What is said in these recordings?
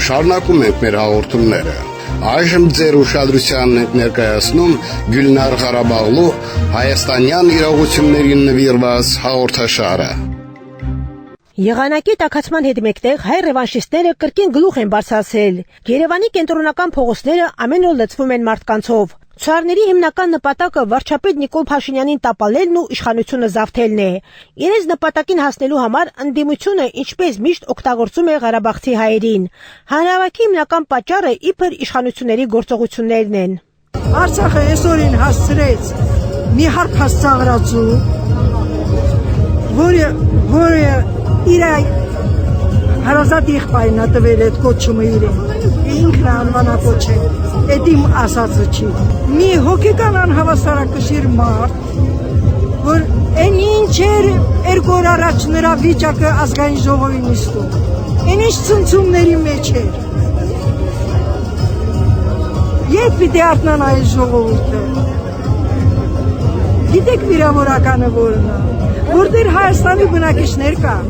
Շարունակում ենք մեր հաղորդումները։ Այժմ ձեր ուշադրությանն ենք ներկայացնում Գյուլնար Ղարաբաղլու հայաստանյան իրողություններին նվիրված հաղորդաշարը։ Եղանակի տաքացման հետ մեկտեղ հայ ռևանշիստները կրկին գլուխ են բարձրացրել։ Երևանի կենտրոնական փողոցները ամեն օր լցվում են մարդկանցով։ Ցուցարների հիմնական նպատակը վարչապետ Նիկոլ Փաշինյանին տապալելն ու իշխանությունը զավթելն է։ Իրենց նպատակին հասնելու համար ընդդիմությունը ինչպես միշտ օգտագործում է ղարաբաղցի հայերին։ Հանրահավաքի հիմնական պատճառը իբր իշխանությունների գործողություններն են։ Արցախը այսօրին հասցրեց մի հարփած ծաղրացու, որը իր հարազատ եղբայրն է տվել այդ կոչումը իրեն, ինքն անվանակոչել, այդ իմ ասածը չի։ Մի հոգեկան անհավասարակշիռ մարդ, որ այն ինչ էր երկու օր առաջ նրա վիճակը ազգային ժողովի նիստում, այն ինչ ցնցումների մեջ էր։ Երբ պիտի արթնան այս ժողովուրդը։ Գիտեք վիրավորականը որն է, որտեղ Հայաստանի բնակիչներ կան,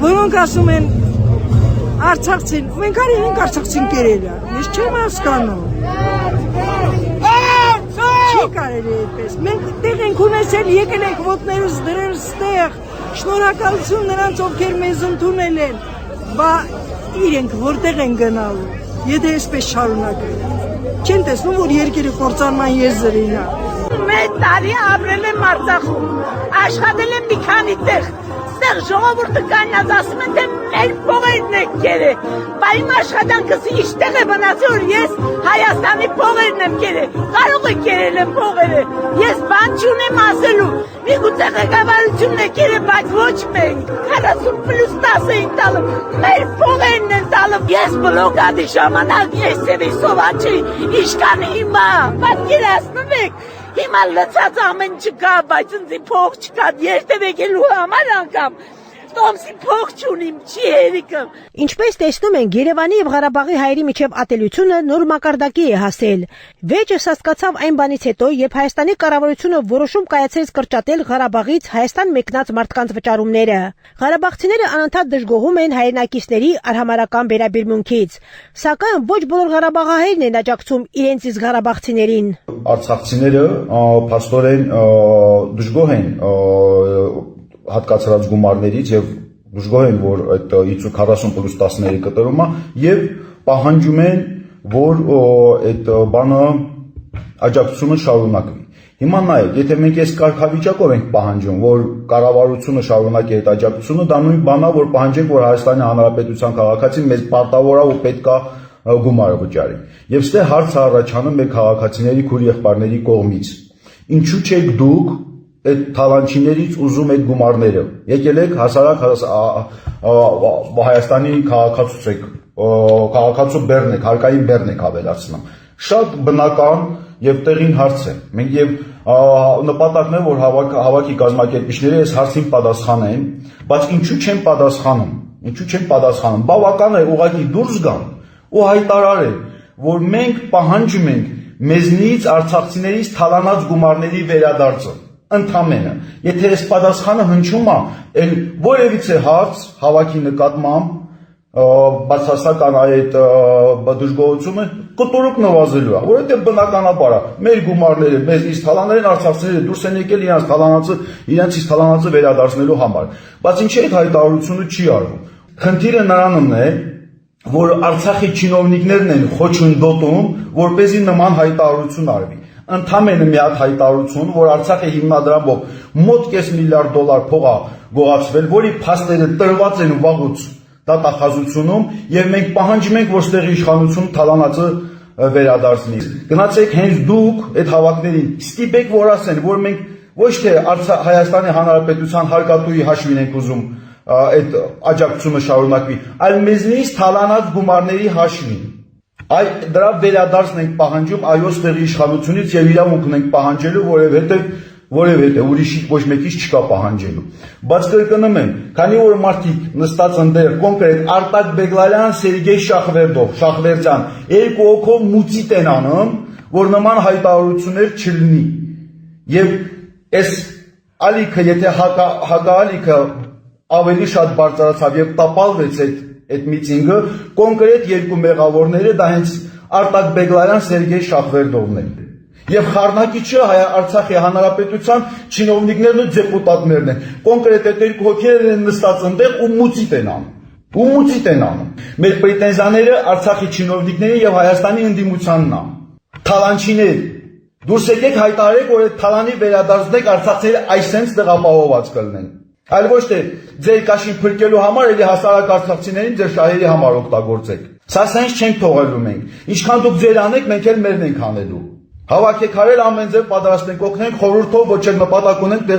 որոնք ասում են Արցախցին, մենք արել ենք Արցախցին կերելը, ես չեմ հասկանում։ Չի կարելի այդպես, մենք տեղ ենք ունեցել, եկել ենք ոտներս դրել ստեղ, շնորհակալություն նրանց, ովքեր մեզ ընդունել են, բա իրենք որտեղ են գնալու, եթե այսպես շարունակել։ Չեն տեսնում, որ երկիրը կործանման եզրին է։ Մեծ տարի ապրել եմ Արցախում, աշխատել եմ մի քանի տեղ, ստեղ ժողովուրդը կանած ասում են, թե մեր փողերն եք կերել, բա իմ աշխատանքս իշտեղ է մնացել, որ ես Հայաստանի փողերն եմ կերել, կարող է կերել եմ փողերը, ես բան չունեմ ասելու, միգուցե ղեկավարությունն է կերել, բայց ոչ մենք, 40+10 էին տալու, մեր փողերն են տալու, ես բլոկադի ժամանակ ես սովաչի, իշկան հիմա, պատկերացնում եք, հիմա լցած ամեն չկա, բայց ինձ փող չկա, երբեք եկելու համար անգամ, տոմսի փող չունիմ, չի հերիկը։ Ինչպես տեսնում ենք, Երևանի եւ Ղարաբաղի հայերի միջև ատելությունը նոր մակարդակի է հասել։ Վեճը սասկացավ այն բանից հետո, երբ Հայաստանի կառավարությունը որոշում կայացրեց կրճատել Ղարաբաղից Հայաստան մեկնած մարդկանց վճարումները։ Ղարաբաղցիները անընդհատ դժգոհում են հայրենակիցների արհամարհական վերաբերմունքից, սակայն ոչ բոլոր ղարաբաղահայերն են աջակցում իրենց իսկ ղարաբաղցիներին։ Արցախցիները փաստորեն դժգոհ են հատկացրած գումարներից եւ դժգոհ են, որ այդ 40+10-ների կտրումը եւ պահանջում են, որ այդ բանը աջակցությունը շարունակվի։ Հիմա նայեք, եթե մենք այս կարգավիճակով ենք պահանջում, որ կառավարությունը շարունակի այդ աջակցությունը, դա նույն բանն է, որ պահանջենք, որ Հայաստանի Հանրապետության քաղաքացին մեզ պարտավոր է ու պետք է գումարը վճարի։ Եվ ստե հարց առաջանում մեր քաղաքացիների քույր եղբայրների կողմից։ Ինչու չեք դուք այդ թալանչիներից ուզում այդ գումարները։ Եկել եք հասարակ Հայաստանի քաղաքացուց եք, քաղաքացու բեռն եք, հարկային բեռն եք ավելացնում։ Շատ բնական եւ տեղին հարց է։ Մենք եւ նպատակն է, որ հավաքի կազմակերպիչները այս հարցին պատասխանեն, բայց ինչու չեն պատասխանում։ Բավական է ուղղակի դուրս գան ու հայտարարել, որ մենք պահանջում ենք մեզնից արցախցիներից թալանած գումարների վերադարձը։ Ընդամենը, եթե այս պատասխանը հնչում է, էլ որևիցե հարց հավաքի նկատմամբ բացասական այդ դժգոհությունը կտորուկ նվազելու է, որովհետև բնականաբար է, մեր գումարները, մեզնից թալաներն արցախցիները դուրս են եկել իրենց թալանածը վերադարձնելու համար, բայց ինչի այդ հայտարարությունը չի արվում։ Խնդիրը նրանում է, որ Արցախի չինովնիկներն են խոչընդոտում, որպեսզի նման հայտարարություն արվի։ Ընդամենը մի հատ հայտարարություն, որ Արցախի հիմնադրամով մոտ $5 միլիարդ փող է գողացվել, որի փաստերը տրված են վաղուց դատախազությունում, եւ մենք պահանջում ենք, որ ստեղի իշխանությունը թալանածը վերադարձնի։ Գնացեք հենց դուք այդ հավաքներին ստիպեք, որ ասեն, որ մենք ոչ թե Հայաստանի Հանրապետության հարկատուի հաշվին ենք ուզում այդ աջակցությունը շարունակվի, այլ մեզնից թալանած գումարների հաշվին։ Դրա վերադարձն ենք պահանջում այո ստեղի իշխանությունից եւ իրավունքն ենք պահանջելու, որովհետեւ ուրիշի ոչ մեկից չկա պահանջելու։ Բայց կրկնում եմ, քանի որ մարդիկ նստած ընդեր կոնկրետ Արտակ Բեգլարյան, Սերգեյ Շախվերդյան երկու հոգով մուծիտ են անում, որ նման հայտարարություններ չլինի։ Եվ այս ալիքը, եթե հակաալիքը ավելի շատ բարձրացավ եւ տապալվեց այդ միտինգը, կոնկրետ երկու մեղավորները դա հենց Արտակ Բեգլարյան, Սերգեյ Շախվերդովն են։ Եվ խառնակիչը Արցախի հանրապետության չինովնիկներն ու դեպուտատներն են։ Կոնկրետ այդ երկու հոգիներն են նստած այնտեղ ու մուծիտ են անում։ Մեր պրետենզիաները Արցախի չինովնիկների եւ Հայաստանի ընդդիմությանն է։ Թալանչիներ, դուրս եկեք հայտարարեք, որ այդ թալանի վերադարձնեք Արցախցիները այսենց տեղապահոված կլինեն։ Այլ ոչ թե ձեր կաշին փրկելու համար էլի հասարակ արցախցիներին ձեր շահերի համար օգտագործեք։ Սա սենց չենք թողելու մենք։ Ինչքան դուք ձեր անեք, մենք էլ մերն ենք անելու։ Հավաքեք հարել ամեն ձև պատրաստ ենք օգնենք, խորհրդով ոչ էլ նպատակ ունենք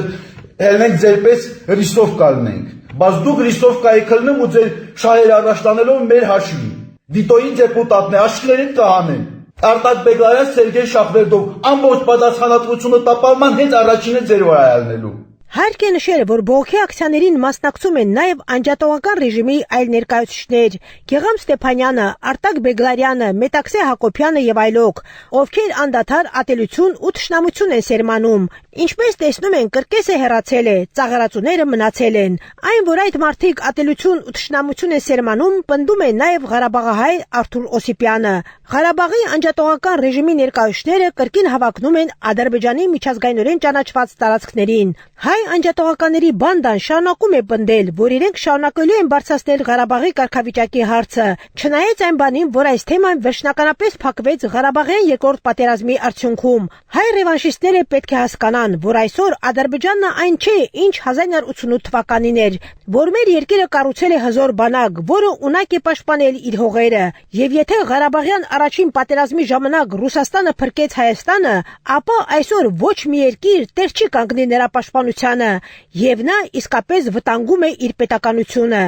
հելնենք ձեր պես ռիսովկա լինենք։ Բայց դուք ռիսովկայի կլնում ու ձեր շահերը առաջ տանելով մեր հաշվի։ Դիտոյի դեպուտատն է, աշխիներին կհանեն։ Արտակ Բեգլարյան, Սերգեյ Շախվերդով ամբողջ պատասխանատվությունը տապալման հենց առաջինը ձեր վրա ելնելու։ Հարկ է նշել, որ բողոքի ակցիաներին մասնակցում են նաև անջատողական ռեժիմի այլ ներկայացուցիչներ՝ Գեգամ Ստեփանյանը, Արտակ Բեգլարյանը, Մետաքսե Հակոբյանը եւ այլոք, ովքեր անդադար ատելություն ու թշնամություն են սերմանում։ Ինչպես տեսնում են, կրկեսը հեռացել է, ծաղրածուները մնացել են։ Այն, որ այդ մարդիկ ատելություն ու թշնամություն են սերմանում, պնդում է նաև Ղարաբաղահայ Արթուր Օսիպյանը։ Ղարաբաղի անջատողական ռեժիմի ներկայացուցիչները կրկին հավակնում են Ադրբեջանի միջազգայինորեն ճանաչված տարածքներին։ Հայ անջատողականների բանդան շարունակում է պնդել, որ իրենք շարունակելու են բարձրացնել Ղարաբաղի կարգավիճակի հարցը, չնայած այն բանին, որ այս թեման վերջնականապես փակվեց Ղարաբաղյան երկրորդ պատերազմի արդյունքում։ Հայ ռևանշիստները պետք է հասկանան, որ այսօր Ադրբեջանն այն չէ, ինչ 1988 թվականին էր, որ մեր երկիրը կառուցել է հզոր բանակ, որը ունակ է պաշտպանել իր հողերը, եւ եթե Ղարաբաղյան առաջին պատերազմի ժամանակ Ռուսաստանը փրկեց Հայաստանը, ապա այսօր ոչ մի երկիր տեր չի կանգնի նրա պաշտպանությանը, եւ նա իսկապես վտանգում է իր պետականությունը։